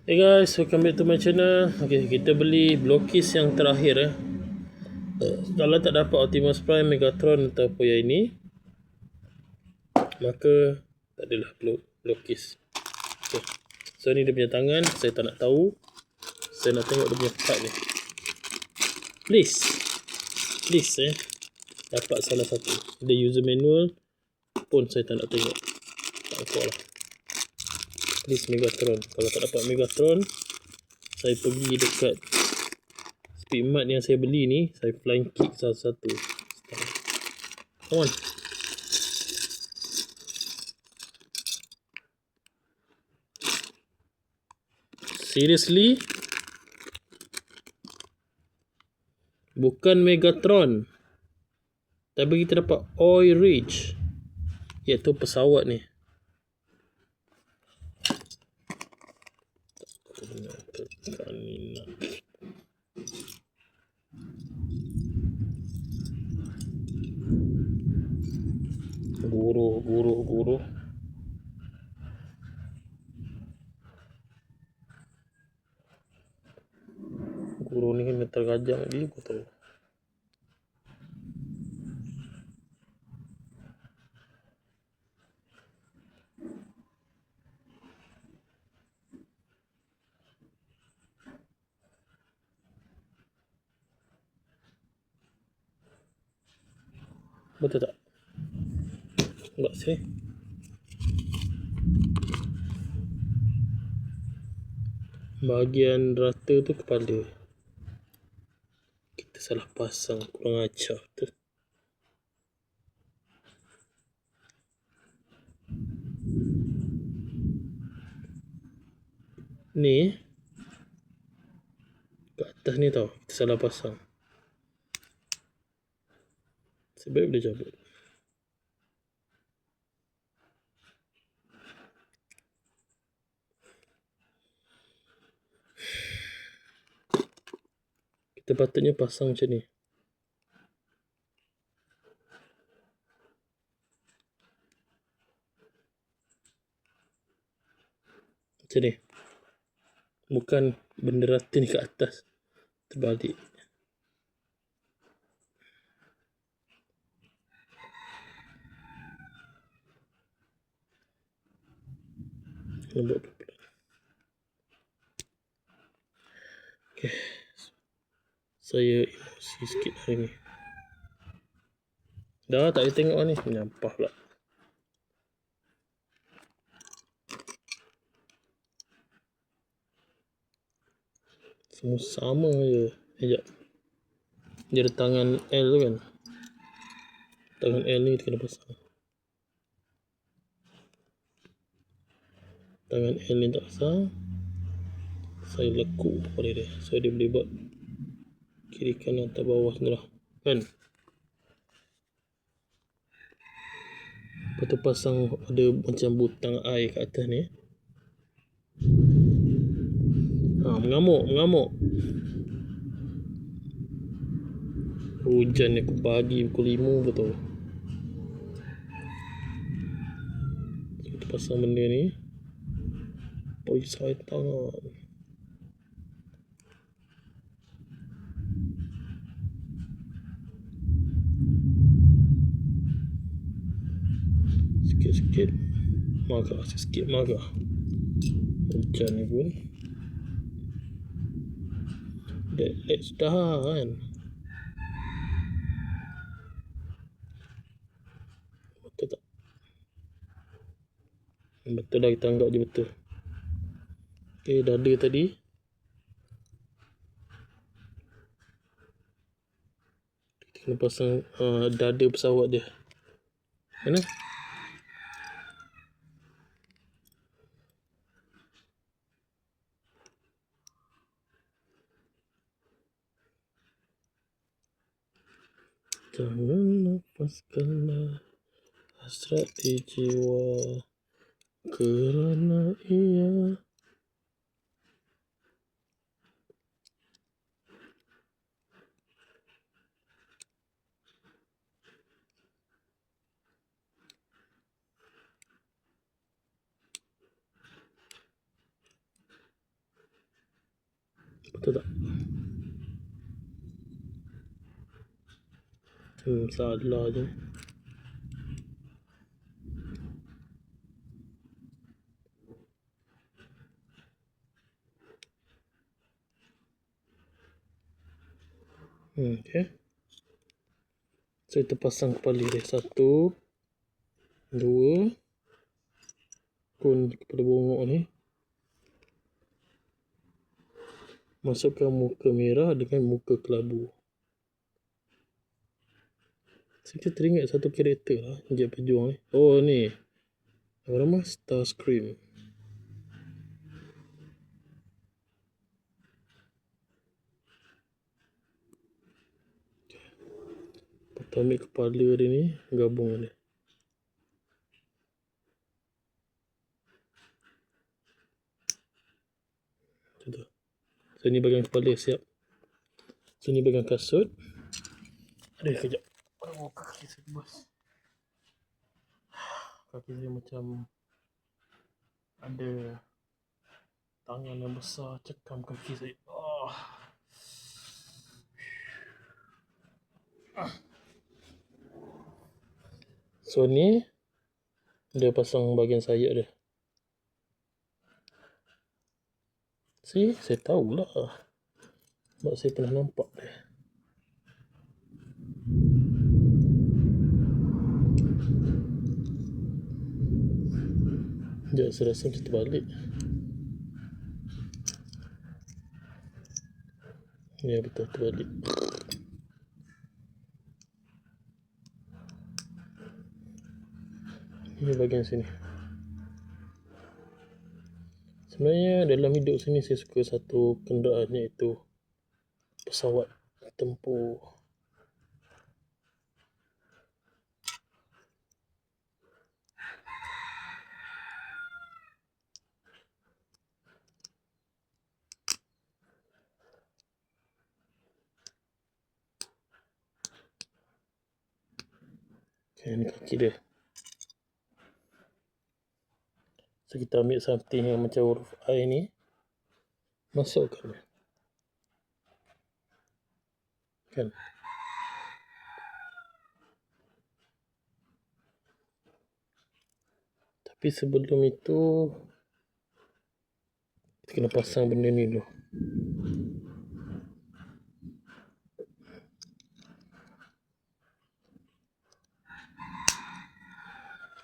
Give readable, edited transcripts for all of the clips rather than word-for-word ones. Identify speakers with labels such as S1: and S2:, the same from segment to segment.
S1: Hey guys, welcome back to my channel. Okay, kita beli blokis yang terakhir. Kalau tak dapat Optimus Prime, Megatron ataupun yang ini, maka tak adalah blokis. Okay. So ni dia punya tangan. Saya tak nak tahu. Saya nak tengok dia punya part ni. Please dapat salah satu. Dia user manual pun saya tak nak tengok. Tak apa lah. Please Megatron. Kalau tak dapat Megatron, saya pergi dekat Speedmart yang saya beli ni, saya flying kick satu-satu. Come on. Seriously? Bukan Megatron. Tapi kita dapat Oil Ridge, iaitu pesawat ni. Guru. Guru ni kan tergajang dia, betul. Betul tak? Enggak sih. Bahagian rata tu kepala. Kita salah pasang, kurang ajar tu. Ni kat atas ni tau, kita salah pasang. Sebab boleh cabut. Kita patutnya pasang macam ni. Macam ni. Bukan benda rata ni kat atas. Terbalik. Lembut pelan-pelan. Okay. Saya emosi sikit hari ni. Dah tak boleh tengok ni. Menyampah pula. Semua sama je. Sekejap. Dia ada tangan L tu kan. Tangan L ni kita kena pasang. Tangan L ni tak pasang. Saya lekuk pada dia. So dia boleh buat kiri kanan atas bawah semua lah. Kan? Lepas tu pasang ada macam butang air kat atas ni. Mengamuk. Hujan ni aku pagi pukul 5 betul. Kita pasang benda ni. Perisai tangan. Sikit-sikit. Marah. Hujan ni pun. Let's done. Betul tak? Betul dah, kita anggap je betul. Okay, dada tadi. Kita kena pasang dada pesawat dia. Mana? Jangan lepaskanlah hasrat di jiwa, kerana ia Betul tak? Salah je. Okay. So kita pasang kepala dia. 1, 2. Kun kepala bongok ni. Masukkan muka merah dengan muka kelabu. Saya teringat satu karakter lah. Jet Pejuang ni. Oh ni. Apa nama? Starscream. Kita ambil kepala dia ni. Gabung dia. Contoh. So ni bagian kepala siap. So ni bagian kasut. Aduh kejap. Oh kaki saya bos. Kaki saya macam ada tangan yang besar cekam kaki saya. So ni dia pasang bahagian sayap dia. Saya tahulah. Sebab saya pernah nampak dia. Sekejap saya rasa macam terbalik. Ya betul terbalik. Ini bahagian sini. Sebenarnya dalam hidup sini saya suka satu kenderaan iaitu pesawat tempur. Okay, ini kaki dia. So kita ambil something yang macam huruf I ni. Masukkan dia. Kan. Tapi sebelum itu kita kena pasang benda ni dulu.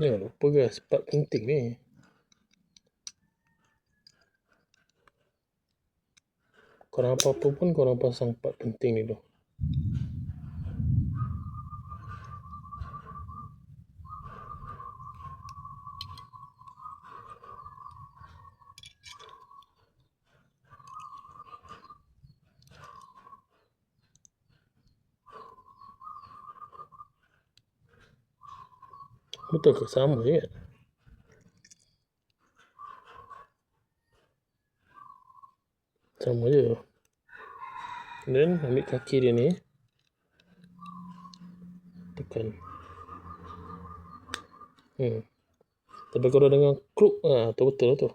S1: Jangan lupa guys, part penting ni. Korang apa-apa pun korang pasang part penting ni dulu. Betul ke? Sama je kan? Sama je. Dan ambil kaki dia ni. Tekan. Tapi kalau dengan kruk, tu betul lah tu.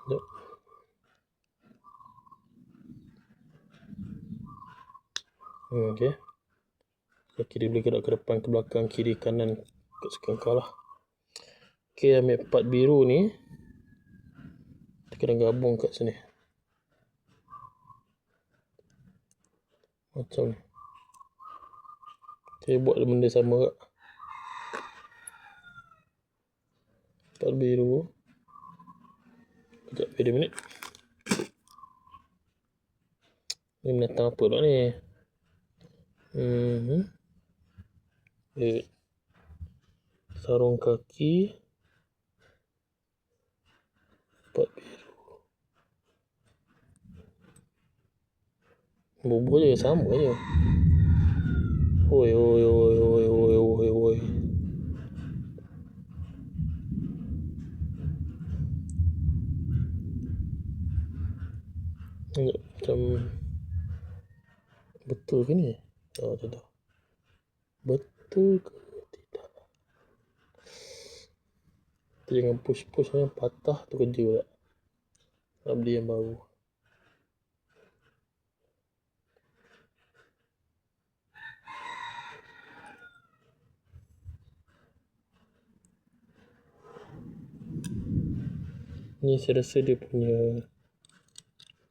S1: Sekejap. Okay. Kaki dia boleh gerak ke depan, ke belakang, kiri, kanan. Kat kau lah. Okay, ambil part biru ni. Kita kena gabung kat sini. Macam ni. Saya buat benda sama kak. Part biru. Sekejap, wait a minute. Ni menatang apa pula ni? Sarung kaki. Part biru. Bubur je, sama je. Oi. Macam betul ke ni? Tak. Betul ke tidak? Jangan push patah tu kerja pula. Nak beli yang baru. Ni saya rasa dia punya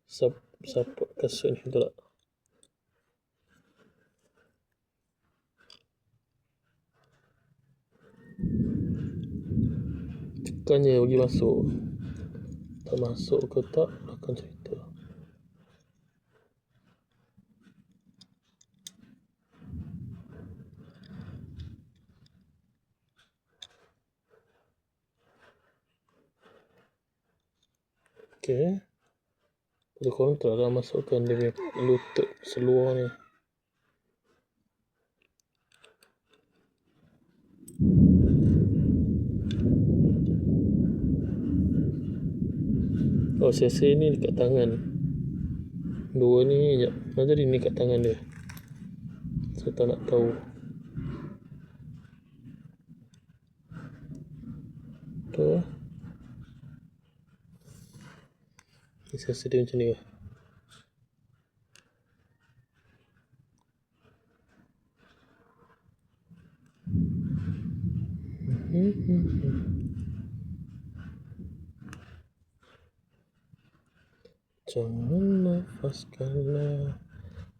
S1: support kasut ni, betul tak? Tekan je bagi masuk. Tak masuk ke tak, akan cerita. Okay. Pada kontra lah, masukkan dia punya lutut seluar ni. Oh, saya rasa ni dekat tangan. Dua ni, sekejap. Mana tadi ni kat tangan dia? Saya tak nak tahu. Tu lah. Saya rasa dia macam ni lah. Jangan nafaskanlah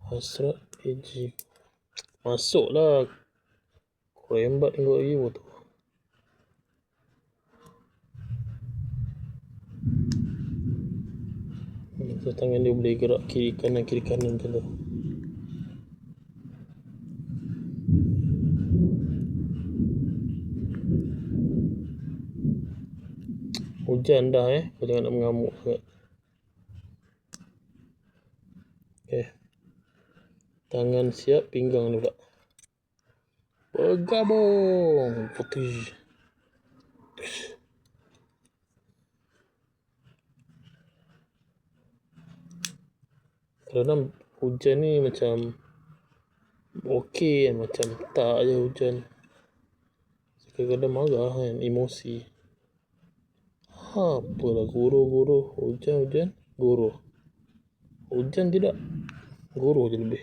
S1: hasrat jiwa. Masuklah. Kau rembat tengok view tu. So, tangan dia boleh gerak kiri kanan macam tu. Hujan dah kau jangan nak mengamuk sangat. Okay. Tangan siap, pinggang ni pula. Bergabung. Putih. Kadang-kadang hujan ni macam okey kan, macam tak je hujan. Kadang-kadang marah kan, emosi. Apalah guruh hujan guruh. Hujan tidak, guruh je lebih.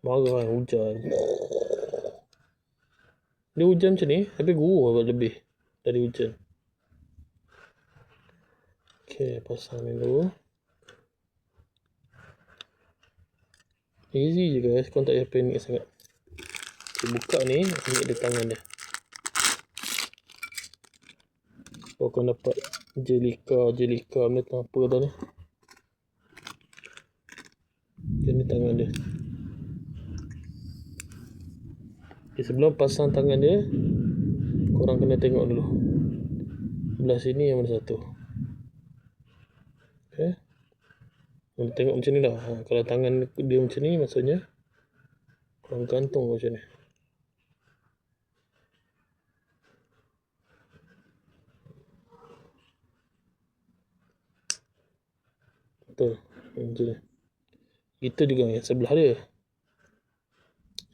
S1: Marah kan hujan. Dia hujan macam ni, tapi guruh lebih dari hujan. Okay, pasang ni dulu. Easy je guys, kau tak payah panik sangat. Okay, buka ni, ambil dia tangan dia. Kau akan dapat jelika benda tu apa dah ni. Ini tangan dia. Okay, sebelum pasang tangan dia, korang kena tengok dulu. Belah sini yang mana satu. Okay. Tengok macam ni dah. Kalau tangan dia macam ni, maksudnya korang gantung macam ni. Betul. Macam ni. Itu juga yang sebelah dia.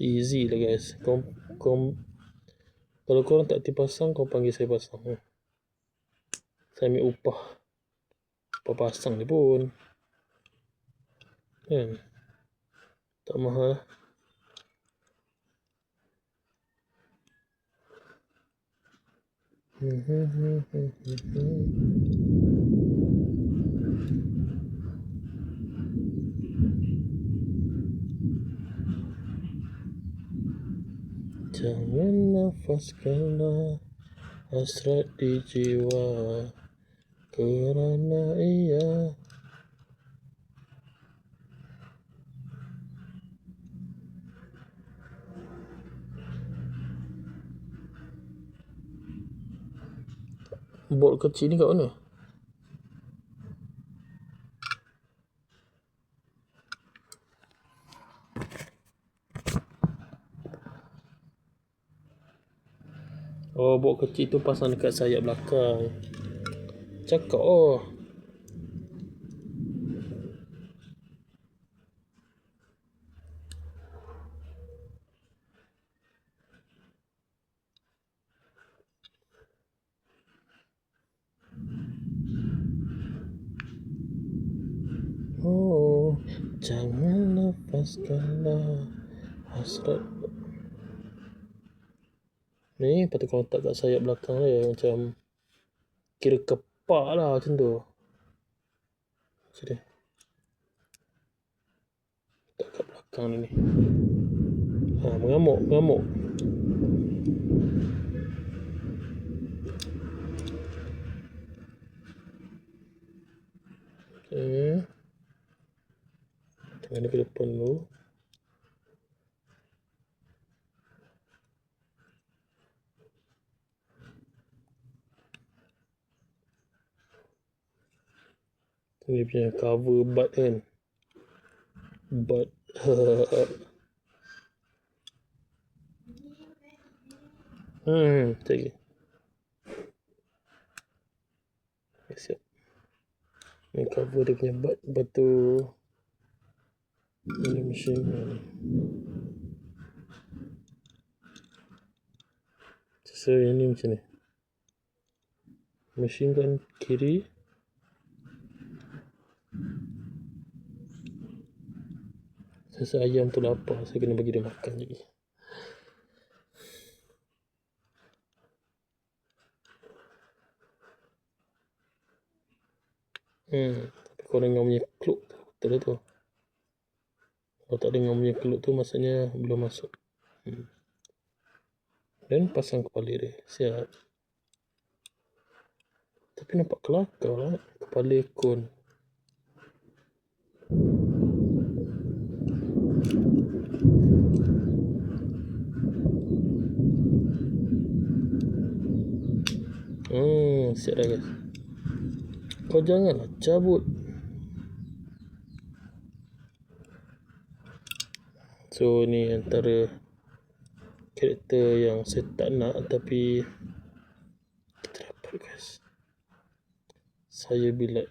S1: Easy lah guys. Kalau korang tak terpasang, kau panggil saya pasang. Saya ambil upah. Apa pasang ni pun. Kan? Tak mahal. Jangan nafaskanlah hasrat di jiwa, kerana ia bot kecil ni kat mana? Oh, bot kecil tu pasang dekat sayap belakang. Cakap Jangan lepaskanlah hasrat. Ni patut kau letak kat sayap belakang dia, macam kira kepak lah macam tu. Macam ni. Letak kat belakang ni. Mengamuk. Okay. Tangan dia ke depan dulu. Dia punya cover bud kan. Bud. Sekejap lagi. Siap. Ni cover dia punya bud. Lepas tu ini mesin ni. Sesuai yang ni macam ni. Mesin kan kiri. Saya ayam tu lapar, saya kena bagi dia makan lagi. Tapi kalau dengar punya kluk tu, betul tu. Kalau tak dengar punya kluk tu, maksudnya belum masuk. Dan pasang kepala dia, siap. Tapi nampak kelakar lah, kepala ekon. Siap dah guys. Kau janganlah cabut. So ni antara karakter yang saya tak nak, tapi kita dapat guys. Saya bila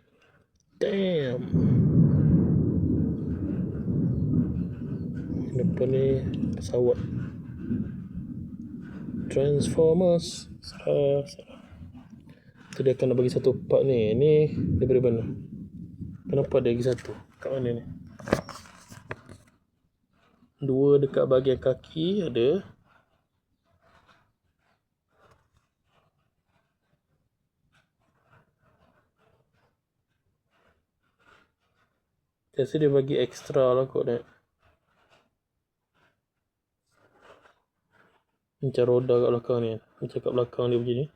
S1: damn. Depan ni pesawat Transformers. Salah. Tu dia akan bagi satu part ni. Ni daripada mana? Kenapa ada lagi satu? Kat mana ni? Dua dekat bahagian kaki ada. Biasa dia bagi ekstra lah kot ni. Macam roda kat belakang ni. Macam kat belakang dia begini.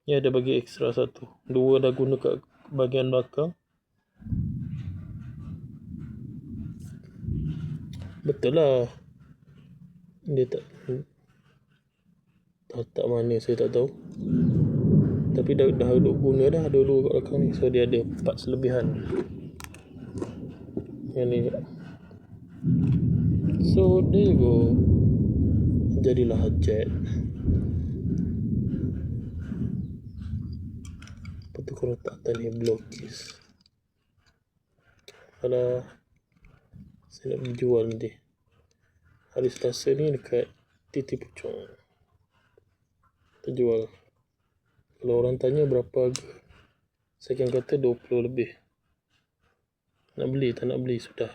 S1: Ni ada bagi ekstra satu. Dua dah guna kat bahagian belakang. Betul lah. Dia tak mana saya tak tahu. Tapi dah duduk guna dah dulu kat belakang ni. So dia ada parts lebihan. Yang ni. So there you go. Jadilah jet. Lepas tu kalau tak atas ni blokis. Kalau saya nak pergi jual nanti. Hari Selasa ni dekat Titi Puchong. Kita jual. Kalau orang tanya berapa harga, saya akan kata 20 lebih. Nak beli tak nak beli sudah.